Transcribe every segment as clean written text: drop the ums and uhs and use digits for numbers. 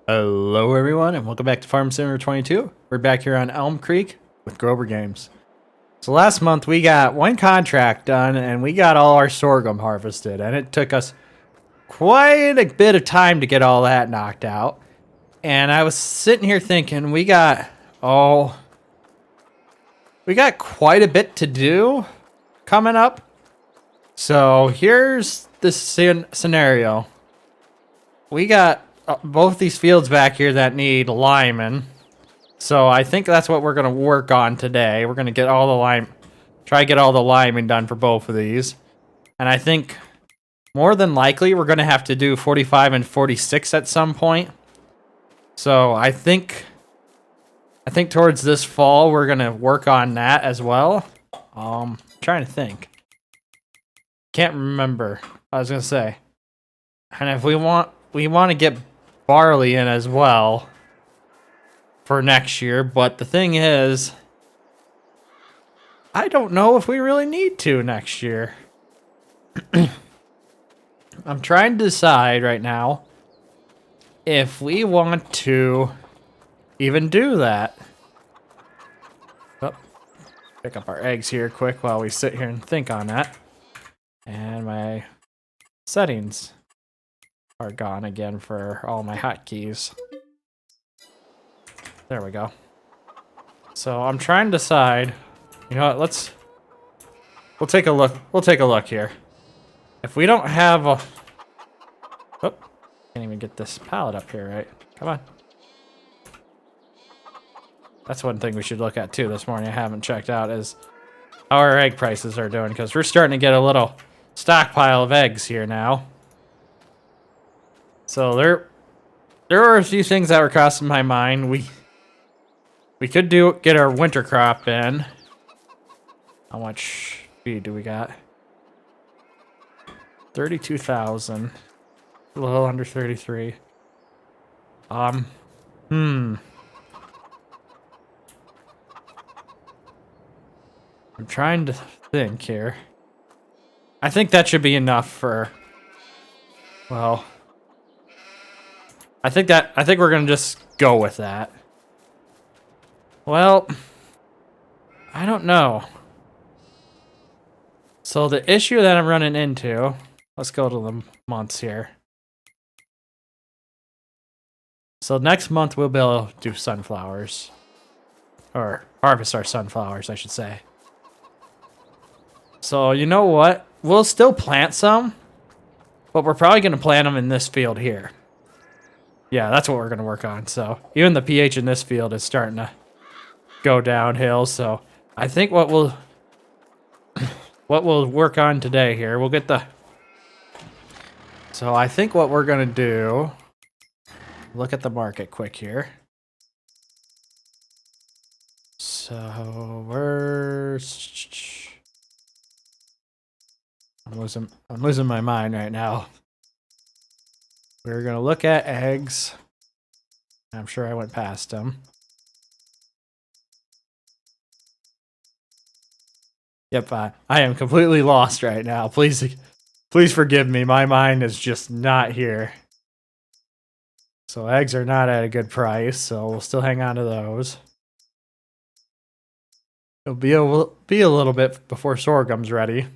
Hello everyone and welcome back to Farm Simulator 22. We're back here on Elm Creek with Grober Games. So last month we got one contract done and we got all our sorghum harvested, and it took us quite a bit of time to get all that knocked out. And I was sitting here thinking we got quite a bit to do coming up. So here's the scenario. We got both these fields back here that need linemen. So I think that's what we're going to work on today. We're going to get all the try to get all the linemen done for both of these. And I think more than likely we're going to have to do 45 and 46 at some point. So I think towards this fall we're going to work on that as well. Trying to think. Can't remember. I was going to say. And if we want to get barley in as well for next year, but the thing is, I don't know if we really need to next year. I'm trying to decide right now if we want to even do that. Oh, pick up our eggs here quick while we sit here and think on that. And my settings are gone again for all my hotkeys. There we go. So I'm trying to decide. You know what? We'll take a look. We'll take a look here. If we don't have a, oh, can't even get this pallet up here, right? Come on. That's one thing we should look at too this morning. I haven't checked out is how our egg prices are doing, because we're starting to get a little stockpile of eggs here now. So there are a few things that were crossing my mind. We could get our winter crop in. How much feed do we got? 32,000. A little under 33. I'm trying to think here. I think that should be enough for, well, I think we're gonna just go with that. Well, I don't know. So the issue that I'm running into, let's go to the months here. So next month we'll be able to do sunflowers. Or harvest our sunflowers, I should say. So you know what? We'll still plant some, but we're probably gonna plant them in this field here. Yeah, that's what we're going to work on. So even the pH in this field is starting to go downhill. So I think what we'll work on today here, we'll get the, so I think what we're going to do, look at the market quick here. So I'm losing my mind right now. We're going to look at eggs. I'm sure I went past them. Yep, I am completely lost right now. Please forgive me. My mind is just not here. So eggs are not at a good price, so we'll still hang on to those. It'll be a little bit before sorghum's ready.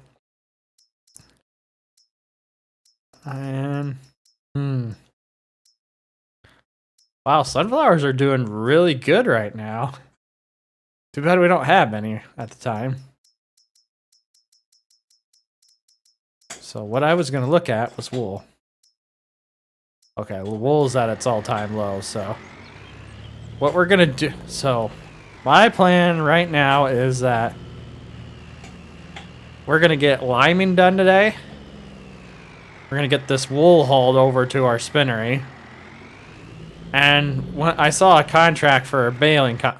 And wow, sunflowers are doing really good right now. Too bad we don't have any at the time. So what I was going to look at was wool. Okay, well, wool's at its all-time low, so what we're going to do... So my plan right now is that we're going to get liming done today. We're going to get this wool hauled over to our spinnery. And when I saw a contract for a baling for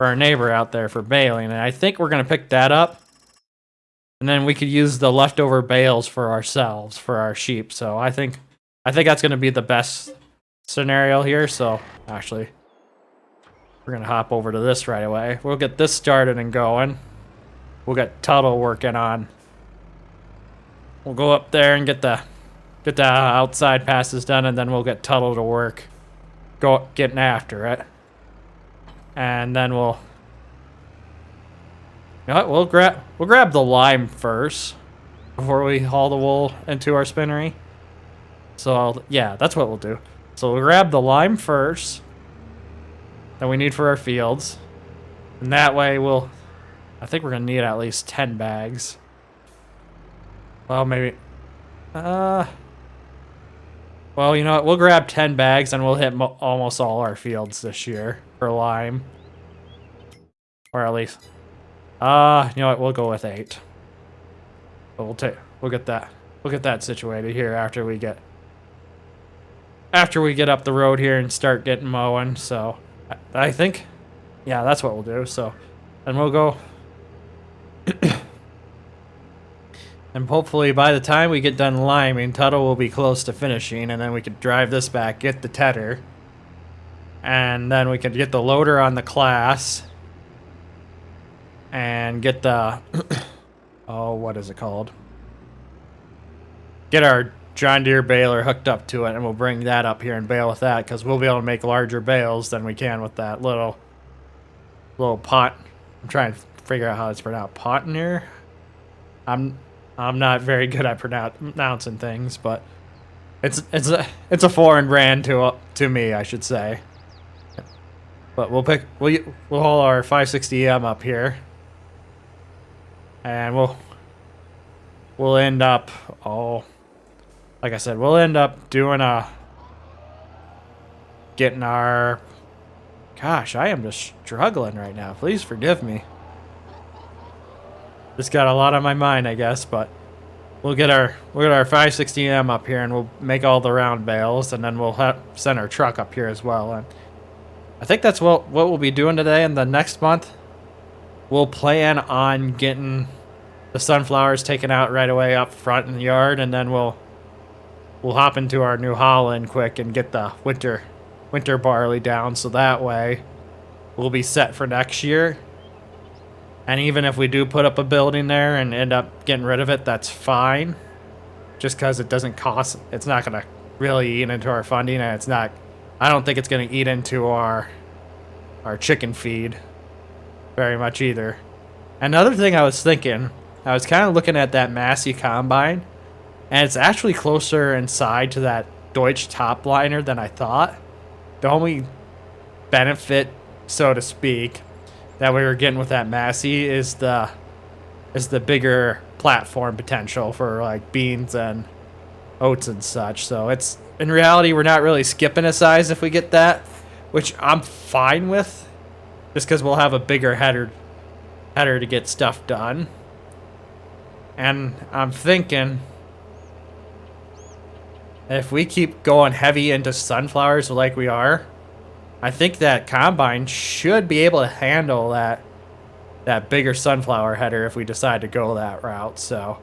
our neighbor out there for baling, and I think we're going to pick that up. And then we could use the leftover bales for ourselves, for our sheep. So I think that's going to be the best scenario here. So actually, we're going to hop over to this right away. We'll get this started and going. We'll get Tuttle working on. We'll go up there and get the outside passes done, and then we'll get Tuttle to work getting after it. And then we'll, you know what, we'll grab the lime first before we haul the wool into our spinnery. So yeah, that's what we'll do. So we'll grab the lime first that we need for our fields. And that way I think we're gonna need at least 10 bags. Well, maybe, well, you know what, we'll grab 10 bags and we'll hit almost all our fields this year for lime. Or at least, you know what, we'll go with 8. But we'll get that situated here after we get up the road here and start getting mowing. So I think, yeah, that's what we'll do. So, and we'll go, and hopefully by the time we get done liming, Tuttle will be close to finishing, and then we could drive this back, get the tedder, and then we could get the loader on the class, and get the, oh, what is it called? Get our John Deere baler hooked up to it, and we'll bring that up here and bale with that, because we'll be able to make larger bales than we can with that little pot. I'm trying to figure out how it's pronounced. Potnier? I'm not very good at pronouncing things, but it's a foreign brand to me, I should say. But we'll haul our 560M up here, and we'll end up, like I said, we'll end up doing getting our, gosh, I am just struggling right now. Please forgive me. Just got a lot on my mind, I guess, but we'll get our 560M up here and we'll make all the round bales, and then we'll send our truck up here as well. And I think that's what we'll be doing today. And the next month, we'll plan on getting the sunflowers taken out right away up front in the yard, and then we'll hop into our New Holland quick and get the winter barley down, so that way we'll be set for next year. And even if we do put up a building there and end up getting rid of it, that's fine. Just because it doesn't cost, it's not going to really eat into our funding, and I don't think it's going to eat into our chicken feed very much either. Another thing I was thinking, I was kind of looking at that Massey combine, and it's actually closer inside to that Deutsch topliner than I thought. The only benefit, so to speak, that we were getting with that Massey is the bigger platform potential for like beans and oats and such. So it's, in reality, we're not really skipping a size if we get that, which I'm fine with, just because we'll have a bigger header to get stuff done. And I'm thinking, if we keep going heavy into sunflowers like we are, I think that combine should be able to handle that bigger sunflower header if we decide to go that route. So,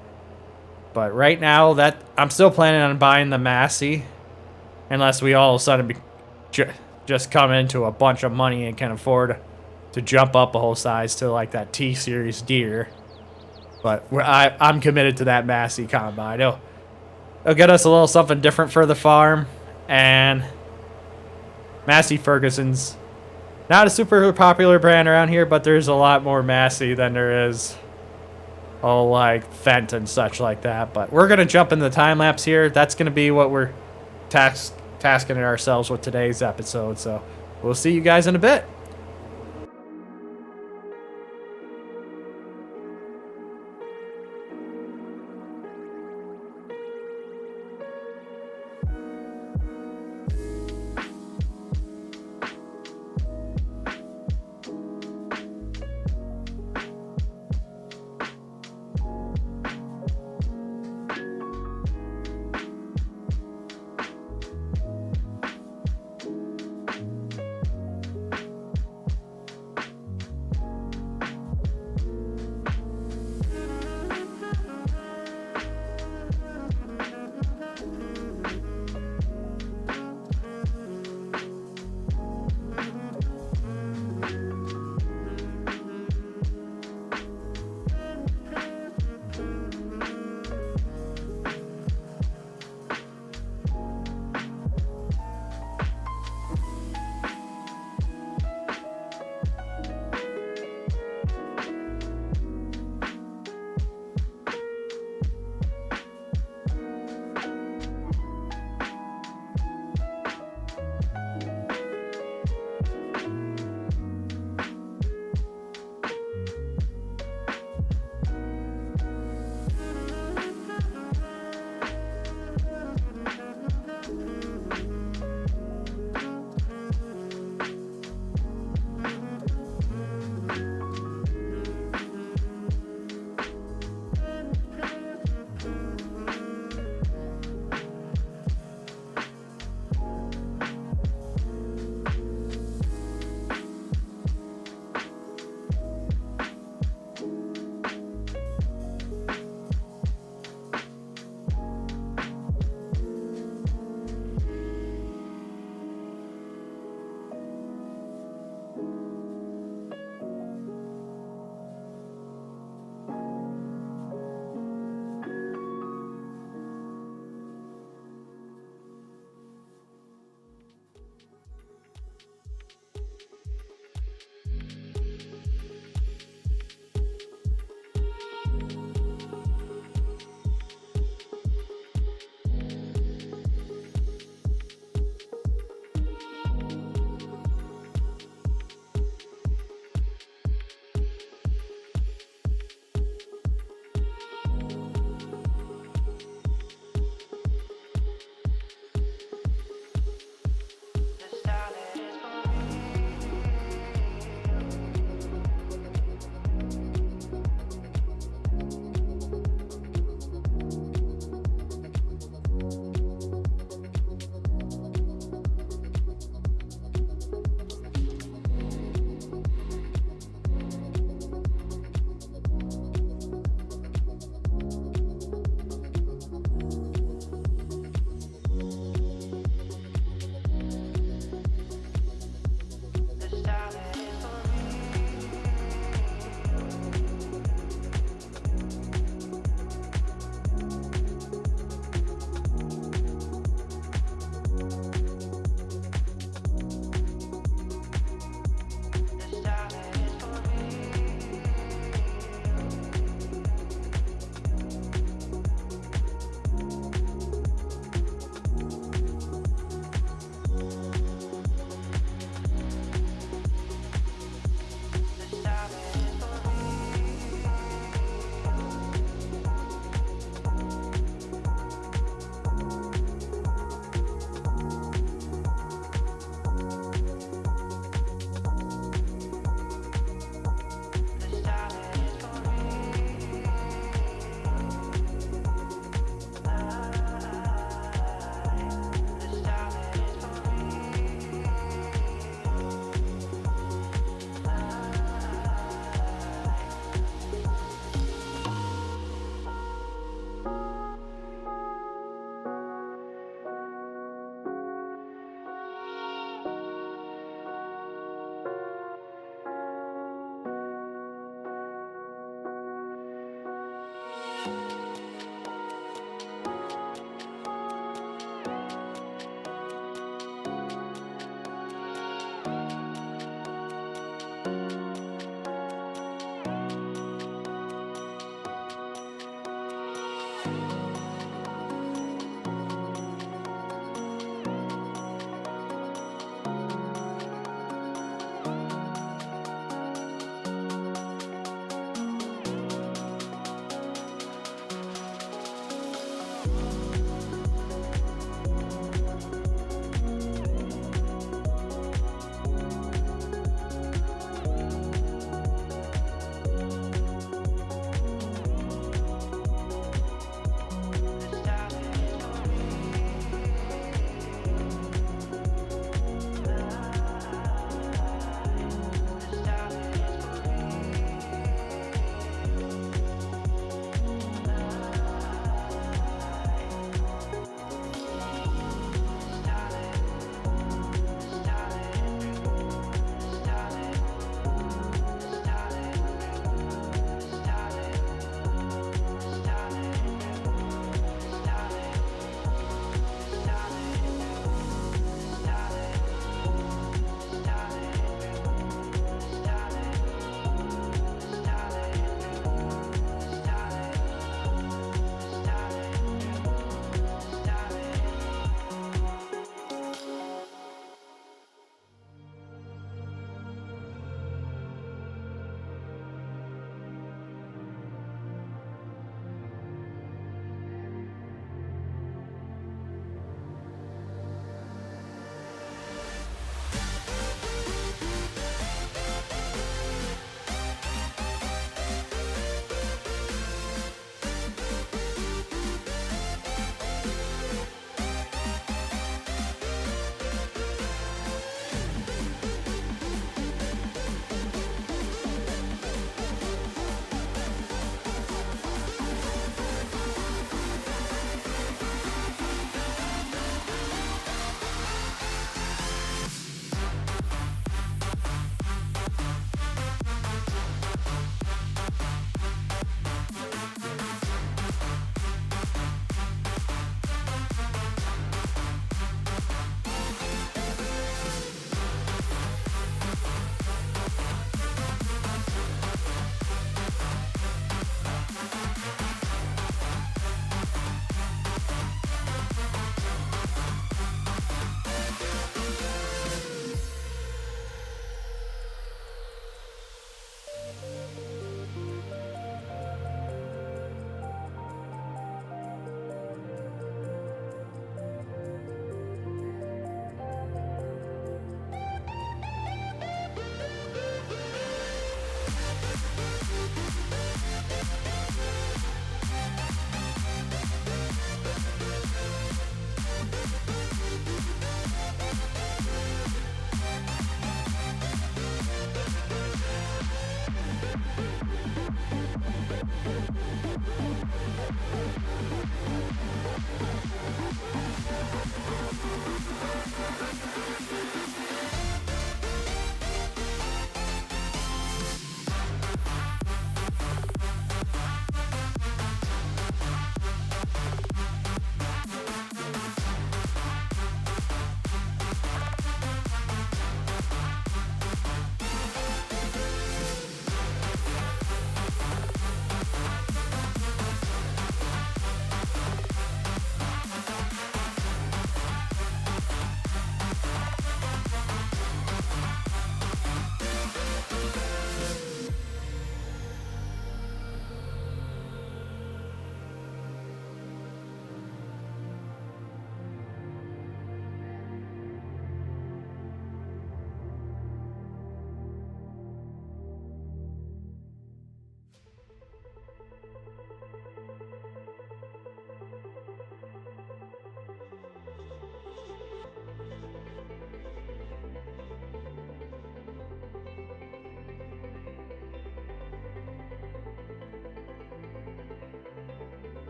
but right now, I'm still planning on buying the Massey, unless we all of a sudden just come into a bunch of money and can afford to jump up a whole size to like that T-Series Deere. But I'm committed to that Massey combine. It'll get us a little something different for the farm, and Massey Ferguson's not a super popular brand around here, but there's a lot more Massey than there is like Fendt and such like that. But we're gonna jump into the time lapse here. That's gonna be what we're tasking ourselves with today's episode. So we'll see you guys in a bit.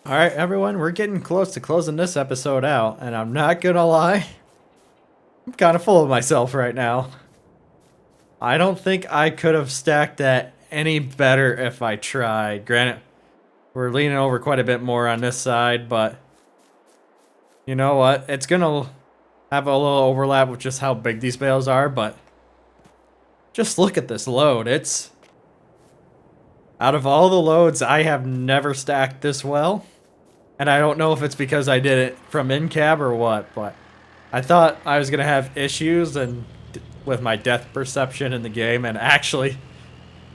All right, everyone, we're getting close to closing this episode out, and I'm not gonna lie, I'm kind of full of myself right now. I don't think I could have stacked that any better if I tried. Granted, we're leaning over quite a bit more on this side, but you know what? It's gonna have a little overlap with just how big these bales are, but just look at this load. It's out of all the loads, I have never stacked this well. And I don't know if it's because I did it from in cab or what, but I thought I was gonna have issues and with my depth perception in the game, and actually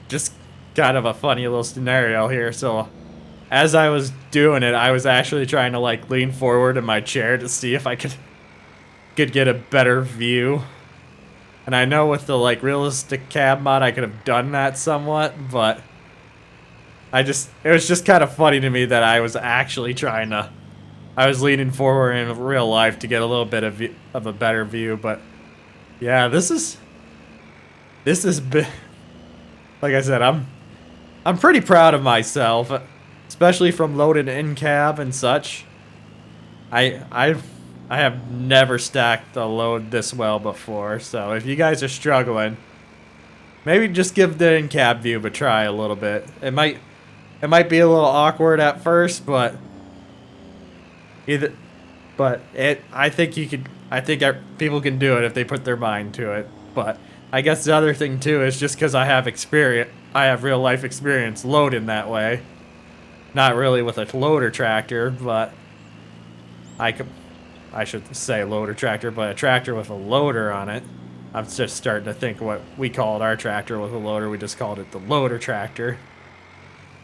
just kind of a funny little scenario here. So as I was doing it, I was actually trying to like lean forward in my chair to see if I could get a better view. And I know with the like realistic cab mod I could have done that somewhat, but it was just kind of funny to me that I was actually I was leaning forward in real life to get a little bit of a better view. But yeah, this is like I said, I'm pretty proud of myself, especially from loaded in cab and such. I have never stacked a load this well before, so if you guys are struggling, maybe just give the in cab view a try a little bit. It might be a little awkward at first, but I think people can do it if they put their mind to it. But I guess the other thing too is just because I have I have real life experience loading that way. Not really with a loader tractor, but I should say loader tractor, but a tractor with a loader on it. I'm just starting to think what we called our tractor with a loader. We just called it the loader tractor.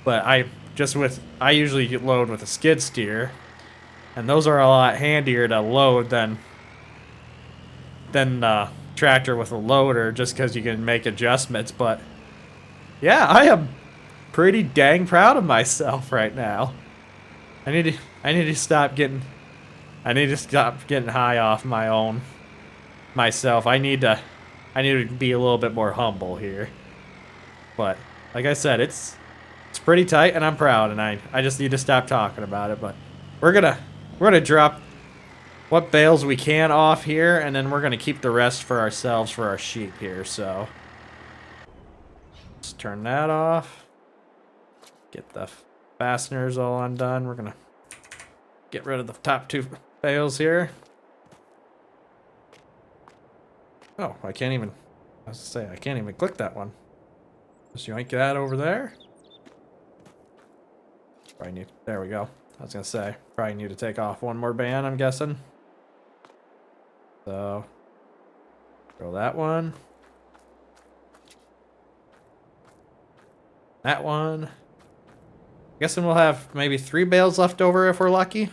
But I usually load with a skid steer, and those are a lot handier to load than tractor with a loader, just because you can make adjustments. But yeah, I am pretty dang proud of myself right now. I need to stop getting high off my own myself. I need to be a little bit more humble here. But like I said, it's pretty tight, and I'm proud, and I just need to stop talking about it. But we're gonna drop what bales we can off here, and then we're gonna keep the rest for ourselves for our sheep here. So let's turn that off. Get the fasteners all undone. We're gonna get rid of the top two bales here. Oh, I can't even click that one. Just yank that over there. There we go. I was gonna say, probably need to take off one more band, I'm guessing. So, throw that one. That one. Guessing we'll have maybe 3 bales left over if we're lucky.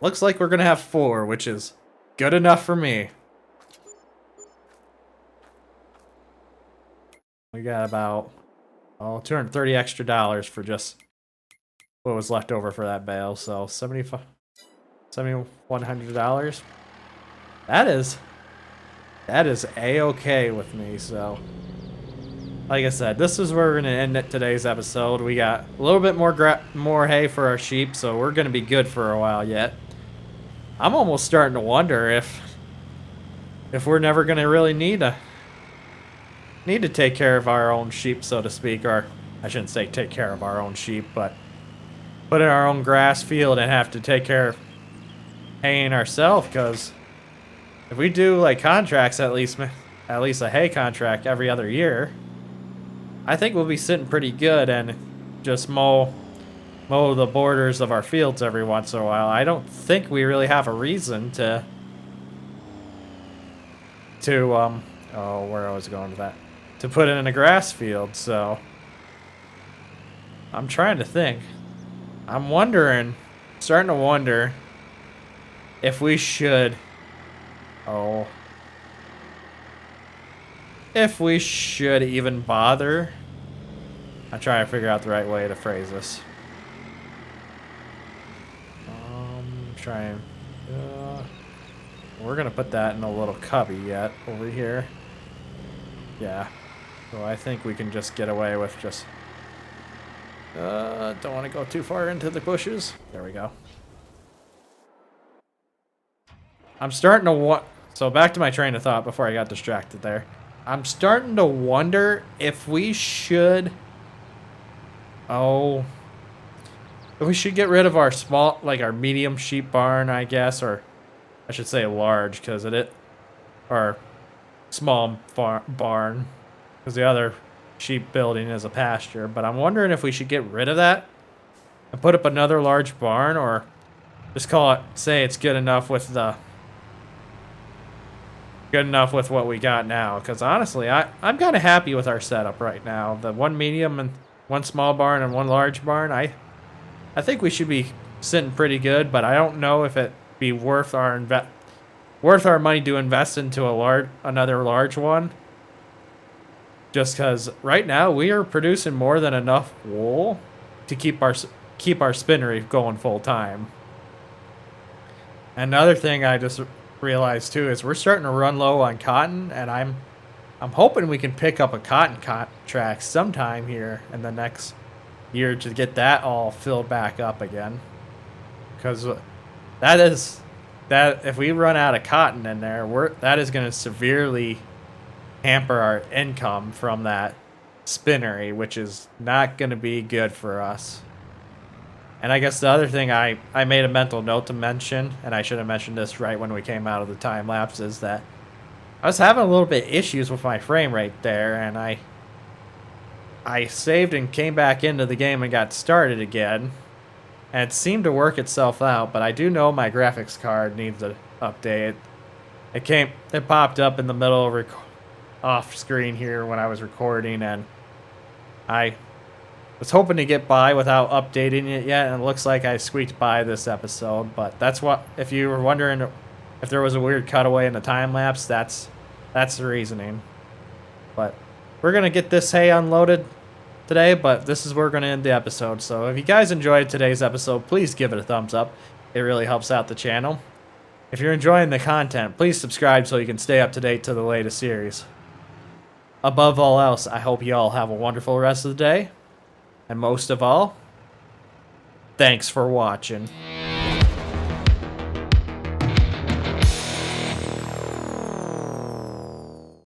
Looks like we're gonna have 4, which is good enough for me. We got about $230 extra for just what was left over for that bale. So $7,100. That is a-okay with me. So like I said, this is where we're gonna end it today's episode. We got a little bit more hay for our sheep, so we're gonna be good for a while yet. I'm almost starting to wonder if we're never gonna really need to take care of our own sheep, so to speak. Or I shouldn't say take care of our own sheep, but put in our own grass field and have to take care of haying ourselves. Because if we do like contracts, at least a hay contract every other year, I think we'll be sitting pretty good and just mow the borders of our fields every once in a while. I don't think we really have a reason to where I was going with that, to put it in a grass field. So I'm trying to think. I'm starting to wonder if we should even bother. I'm trying to figure out the right way to phrase this. We're gonna put that in a little cubby yet over here. Yeah. So I think we can just get away with just... don't want to go too far into the bushes. There we go. I'm starting to So back to my train of thought before I got distracted there. I'm starting to wonder if we should... if we should get rid of our our medium sheep barn, I guess, or I should say large, because or small barn, because the other sheep building is a pasture. But I'm wondering if we should get rid of that and put up another large barn, or just say it's good enough with what we got now. Because honestly, I'm kind of happy with our setup right now. The one medium and one small barn and one large barn. I think we should be sitting pretty good, but I don't know if it'd be worth our money to invest into another large one. Just because right now we are producing more than enough wool to keep our spinnery going full time. Another thing I just realized too is we're starting to run low on cotton, and I'm hoping we can pick up a cotton contract sometime here in the next year to get that all filled back up again. Because if we run out of cotton in there, that is going to severely hamper our income from that spinnery, which is not going to be good for us. And I guess the other thing I made a mental note to mention, and I should have mentioned this right when we came out of the time lapse, is that I was having a little bit issues with my frame rate there, and I saved and came back into the game and got started again. And it seemed to work itself out, but I do know my graphics card needs an update. It popped up in the middle of off screen here when I was recording, and I was hoping to get by without updating it yet, and it looks like I squeaked by this episode. But that's what, if you were wondering if there was a weird cutaway in the time lapse, that's the reasoning. But we're gonna get this hay unloaded today, but this is where we're gonna end the episode. So if you guys enjoyed today's episode, please give it a thumbs up. It really helps out the channel. If you're enjoying the content, please subscribe so you can stay up to date to the latest series. Above all else, I hope you all have a wonderful rest of the day. And most of all, thanks for watching.